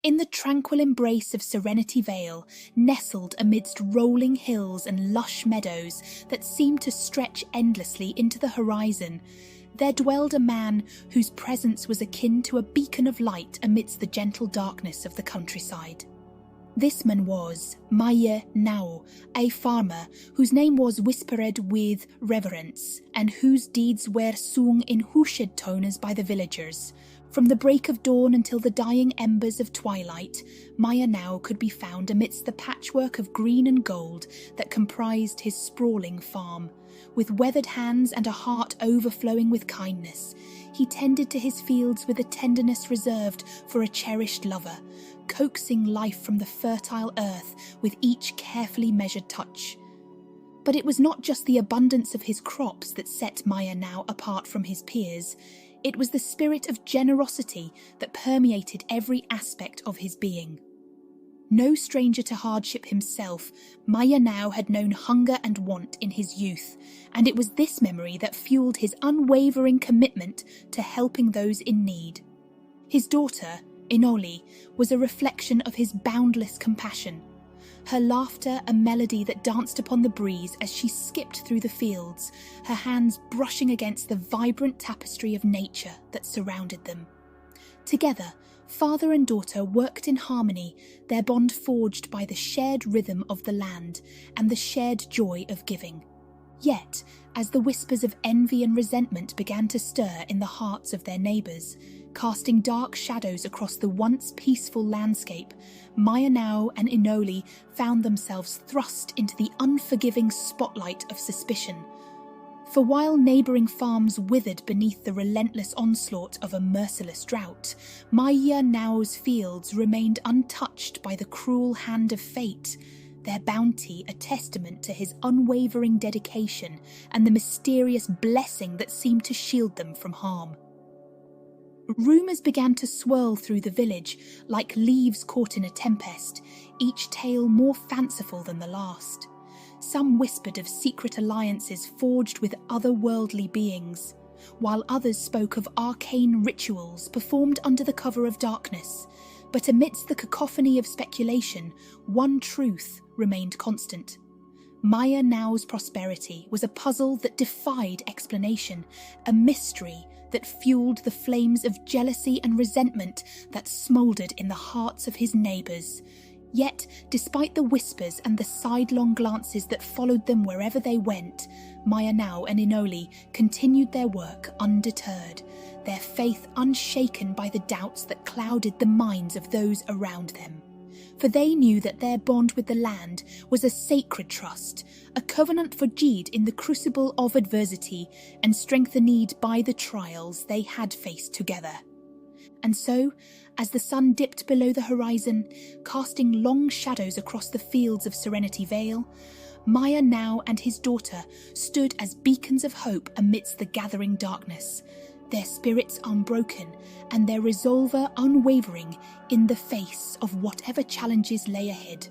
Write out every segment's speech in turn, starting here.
In the tranquil embrace of Serenity Vale, nestled amidst rolling hills and lush meadows that seemed to stretch endlessly into the horizon, there dwelled a man whose presence was akin to a beacon of light amidst the gentle darkness of the countryside. This man was Maya Nao, a farmer whose name was whispered with reverence and whose deeds were sung in hushed tones by the villagers. From the break of dawn until the dying embers of twilight, Maya Nao could be found amidst the patchwork of green and gold that comprised his sprawling farm. With weathered hands and a heart overflowing with kindness, he tended to his fields with a tenderness reserved for a cherished lover, coaxing life from the fertile earth with each carefully measured touch. But it was not just the abundance of his crops that set Maya Nao apart from his peers. It was the spirit of generosity that permeated every aspect of his being. No stranger to hardship himself, Maya Nao had known hunger and want in his youth, and it was this memory that fueled his unwavering commitment to helping those in need. His daughter, Inoli, was a reflection of his boundless compassion. Her laughter a melody that danced upon the breeze as she skipped through the fields, her hands brushing against the vibrant tapestry of nature that surrounded them. Together, father and daughter worked in harmony, their bond forged by the shared rhythm of the land and the shared joy of giving. Yet, as the whispers of envy and resentment began to stir in the hearts of their neighbours, casting dark shadows across the once peaceful landscape, Maya Nao and Inoli found themselves thrust into the unforgiving spotlight of suspicion. For while neighbouring farms withered beneath the relentless onslaught of a merciless drought, Maya Nao's fields remained untouched by the cruel hand of fate, their bounty a testament to his unwavering dedication and the mysterious blessing that seemed to shield them from harm. Rumours began to swirl through the village like leaves caught in a tempest, each tale more fanciful than the last. Some whispered of secret alliances forged with otherworldly beings, while others spoke of arcane rituals performed under the cover of darkness. But amidst the cacophony of speculation, one truth remained constant. Maya Nao's prosperity was a puzzle that defied explanation, a mystery that fueled the flames of jealousy and resentment that smouldered in the hearts of his neighbours. Yet, despite the whispers and the sidelong glances that followed them wherever they went, Maya Nao and Inoli continued their work undeterred, their faith unshaken by the doubts that clouded the minds of those around them. For they knew that their bond with the land was a sacred trust, a covenant forged in the crucible of adversity and strengthened by the trials they had faced together. And so, as the sun dipped below the horizon, casting long shadows across the fields of Serenity Vale, Maya Nao and his daughter stood as beacons of hope amidst the gathering darkness, their spirits unbroken and their resolve unwavering in the face of whatever challenges lay ahead.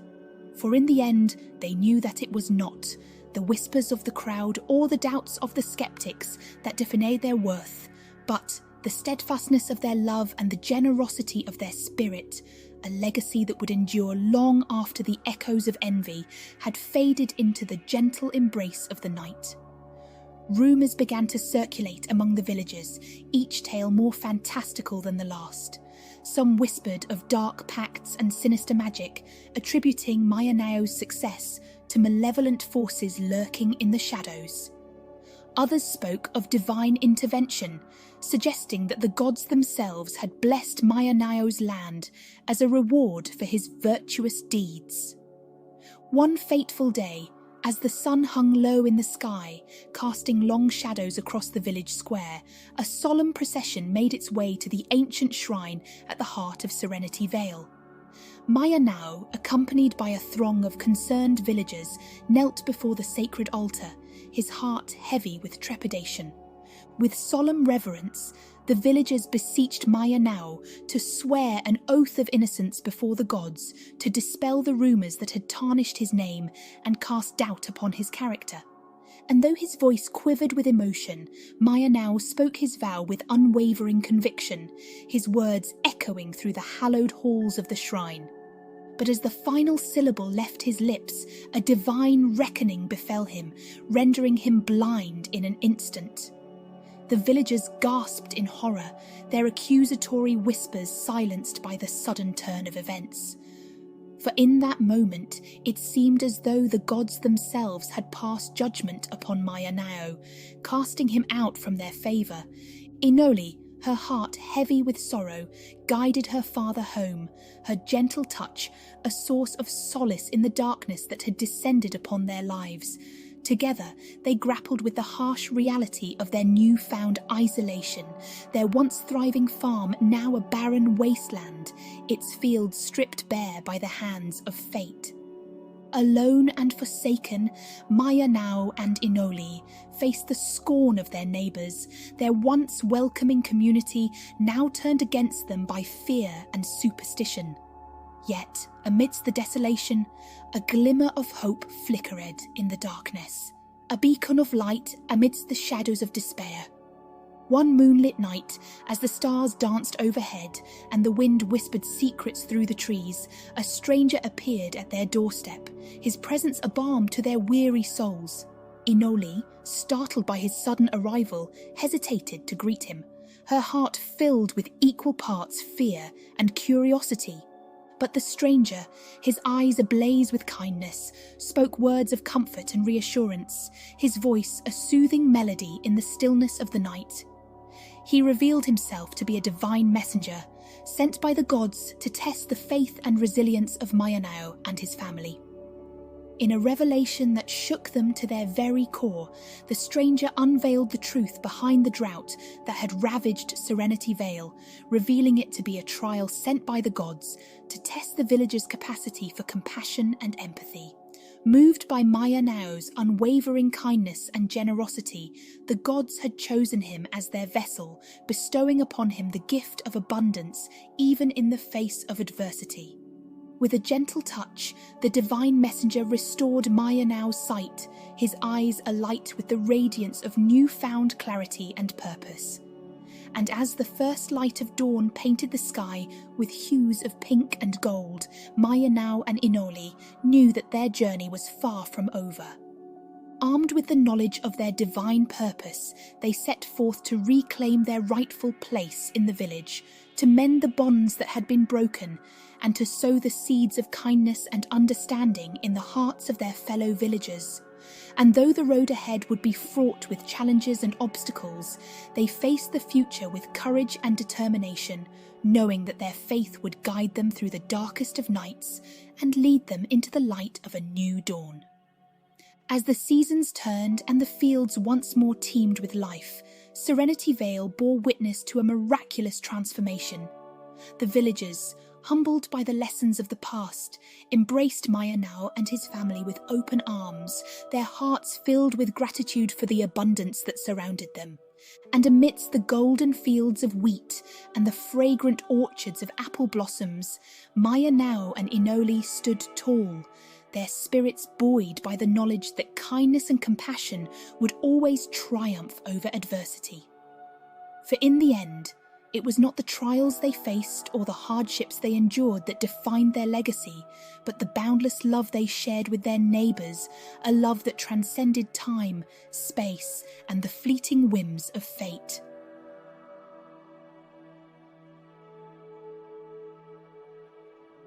For in the end, they knew that it was not the whispers of the crowd or the doubts of the skeptics that defined their worth, but the steadfastness of their love and the generosity of their spirit, a legacy that would endure long after the echoes of envy had faded into the gentle embrace of the night. Rumours began to circulate among the villagers, each tale more fantastical than the last. Some whispered of dark pacts and sinister magic, attributing Maya Nao's success to malevolent forces lurking in the shadows. Others spoke of divine intervention, suggesting that the gods themselves had blessed Maya Nao's land as a reward for his virtuous deeds. One fateful day, as the sun hung low in the sky, casting long shadows across the village square, a solemn procession made its way to the ancient shrine at the heart of Serenity Vale. Maya Nao, accompanied by a throng of concerned villagers, knelt before the sacred altar, his heart heavy with trepidation. With solemn reverence, the villagers beseeched Maya Nao to swear an oath of innocence before the gods to dispel the rumours that had tarnished his name and cast doubt upon his character. And though his voice quivered with emotion, Maya now spoke his vow with unwavering conviction, his words echoing through the hallowed halls of the shrine. But as the final syllable left his lips, a divine reckoning befell him, rendering him blind in an instant. The villagers gasped in horror, their accusatory whispers silenced by the sudden turn of events. For in that moment, it seemed as though the gods themselves had passed judgment upon Maya Nao, casting him out from their favour. Inoli, her heart heavy with sorrow, guided her father home, her gentle touch a source of solace in the darkness that had descended upon their lives. Together, they grappled with the harsh reality of their newfound isolation, their once thriving farm now a barren wasteland, its fields stripped bare by the hands of fate. Alone and forsaken, Maya Nao and Inoli faced the scorn of their neighbours, their once welcoming community now turned against them by fear and superstition. Yet, amidst the desolation, a glimmer of hope flickered in the darkness, a beacon of light amidst the shadows of despair. One moonlit night, as the stars danced overhead and the wind whispered secrets through the trees, a stranger appeared at their doorstep, his presence a balm to their weary souls. Inoli, startled by his sudden arrival, hesitated to greet him, her heart filled with equal parts fear and curiosity. But the stranger, his eyes ablaze with kindness, spoke words of comfort and reassurance, his voice a soothing melody in the stillness of the night. He revealed himself to be a divine messenger, sent by the gods to test the faith and resilience of Maya Nao and his family. In a revelation that shook them to their very core, the stranger unveiled the truth behind the drought that had ravaged Serenity Vale, revealing it to be a trial sent by the gods to test the villagers' capacity for compassion and empathy. Moved by Maya Nao's unwavering kindness and generosity, the gods had chosen him as their vessel, bestowing upon him the gift of abundance even in the face of adversity. With a gentle touch, the divine messenger restored Maya Nao's sight, his eyes alight with the radiance of newfound clarity and purpose. And as the first light of dawn painted the sky with hues of pink and gold, Maya Nao and Inoli knew that their journey was far from over. Armed with the knowledge of their divine purpose, they set forth to reclaim their rightful place in the village, to mend the bonds that had been broken, and to sow the seeds of kindness and understanding in the hearts of their fellow villagers. And though the road ahead would be fraught with challenges and obstacles, they faced the future with courage and determination, knowing that their faith would guide them through the darkest of nights and lead them into the light of a new dawn. As the seasons turned and the fields once more teemed with life, Serenity Vale bore witness to a miraculous transformation. The villagers, humbled by the lessons of the past, embraced Maya Nao and his family with open arms, their hearts filled with gratitude for the abundance that surrounded them. And amidst the golden fields of wheat and the fragrant orchards of apple blossoms, Maya Nao and Inoli stood tall, their spirits buoyed by the knowledge that kindness and compassion would always triumph over adversity. For in the end, it was not the trials they faced or the hardships they endured that defined their legacy, but the boundless love they shared with their neighbours, a love that transcended time, space, and the fleeting whims of fate.